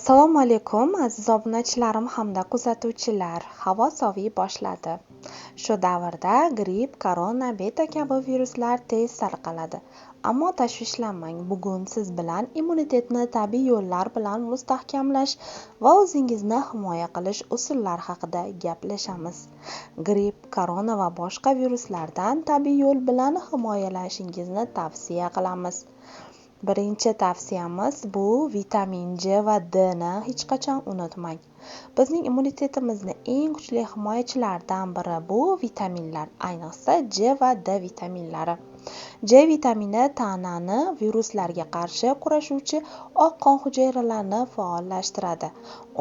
Assalomu alaykum aziz obunachilarim hamda kuzatuvchilar. Havo soviy boshladi. Shu davrda gripp, korona, beta kabi viruslar tez tarqaladi. Ammo tashvishlanmang, bugun siz bilan immunitetni tabiiy yo'llar bilan mustahkamlash va o'zingizni himoya qilish usullari haqida gaplashamiz. Gripp, korona va boshqa viruslardan tabiiy yo'l bilan himoyalanishingizni tavsiya qilamiz. Birinchi tavsiyamiz bu vitamin J va D ni hech qachon unutmang. Bizning immunitetimizni eng kuchli himoyachilaridan biri bu vitaminlar, ayniqsa J va D vitaminlari. J vitamini tanani viruslarga qarshi kurashuvchi oq qon hujayralarini faollashtiradi.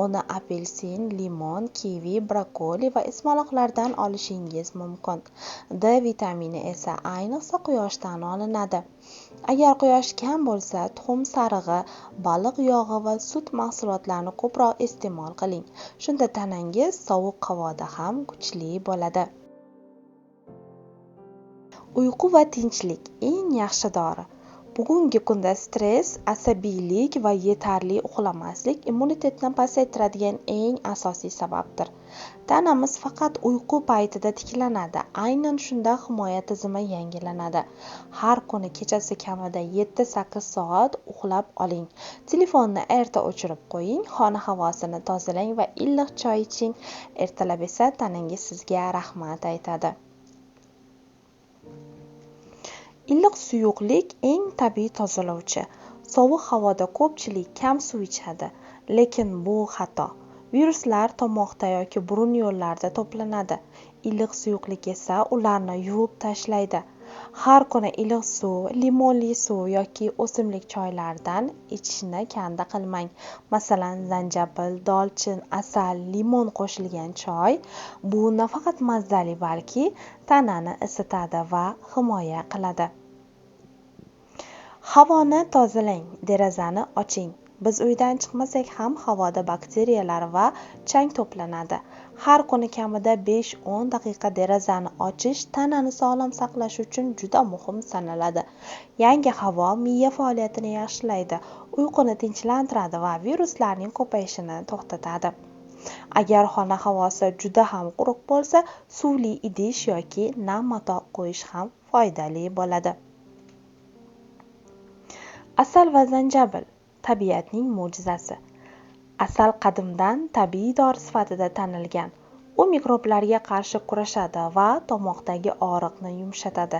Uni apelsin, limon, kivi, brokoli va ismaloqlardan olishingiz mumkin. D vitamini esa ayniqsa quyoshdan olinadi. Agar quyosh kam bo'lsa, tuxum sarig'i, baliq yog'i va sut mahsulotlarini ko'proq iste'mol qiling. Shunda tanangiz sovuq havoda ham kuchli bo'ladi. Uyqu va tinchlik eng yaxshi dori. Bugungi kunda stress, asabiylik va yetarli uxlamaslik immunitetni pasaytiradigan eng asosiy sababdir. Tanamiz faqat uyqu paytida tiklanadi. Aynan shunda himoya tizimi yangilanadi. Har kuni kechasi kamida 7-8 soat uxlab oling. Telefonni erta o'chirib qo'ying, xona havosini tozalang va iliq choy iching. Ertalab esa tanangiz sizga rahmat aytadi. Iliq suyuqlik eng tabiiy tozalovchi. Sovuq havoda ko'pchilik kam suv ichadi, lekin bu xato. Viruslar tomoqda yoki burun yo'llarida to'planadi. Iliq suyuqlik esa ularni yuvib tashlaydi. Har kuni iliq suv, limonli suv yoki o'simlik choylaridan ichishni kanda qilmang. Masalan, zanjabil, dolchin, asal, limon qo'shilgan choy bu nafaqat mazali, balki tanani isitadi va himoya qiladi. Havoni tozalang, derazani oching. Biz uydan chiqmasak ham havoda bakteriyalar va chang to'planadi. Har kuni kamida 5-10 daqiqa derazani ochish tanani sog'lom saqlash uchun juda muhim sanaladi. Yangi havo miya faoliyatini yaxshilaydi, uyquni tinchlantiradi va viruslarning ko'payishini to'xtatadi. Agar xona havosi juda ham quruq bo'lsa, suvli idish yoki nam mato qo'yish ham foydali bo'ladi. Asal va zanjabil tabiatning mo'jizasi. Asal qadimdan tabiiy dori sifatida tanilgan. U mikroblarga qarshi kurashadi va tomoqdagi og'riqni yumshatadi.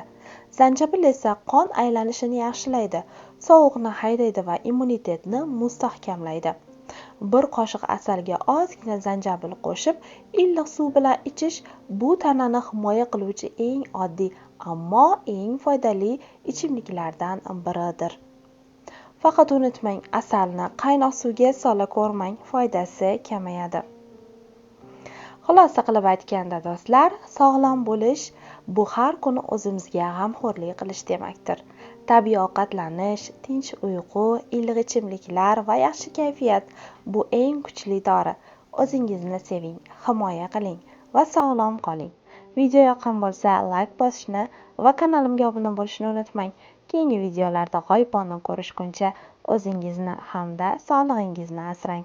Zanjabil esa qon aylanishini yaxshilaydi, sovuqni haydaydi va immunitetni mustahkamlaydi. Bir qoshiq asalga ozgina zanjabil qo'shib, iliq suv bilan ichish bu tanani himoya qiluvchi eng oddiy, ammo eng foydali ichimliklardan biridir. Faqat unutmang, asalni qaynoq suvga sola ko'rmang, foydasi kamayadi. Xulosa qilib aytganda do'stlar, sog'lom bo'lish bu har kuni o'zimizga g'amxo'rlik qilish demakdir. Tabiiy ovqatlanish, tinch uyqu, iliq ichimliklar va yaxshi kayfiyat bu eng kuchli dori. O'zingizni seving, himoya qiling va sog'lom qoling. Video yoqqan bo'lsa, like bosishni va kanalimga obuna bo'lishni unutmang. Keyingi videolarda g'oyibona ko'rishguncha o'zingizni hamda sog'lig'ingizni asrang.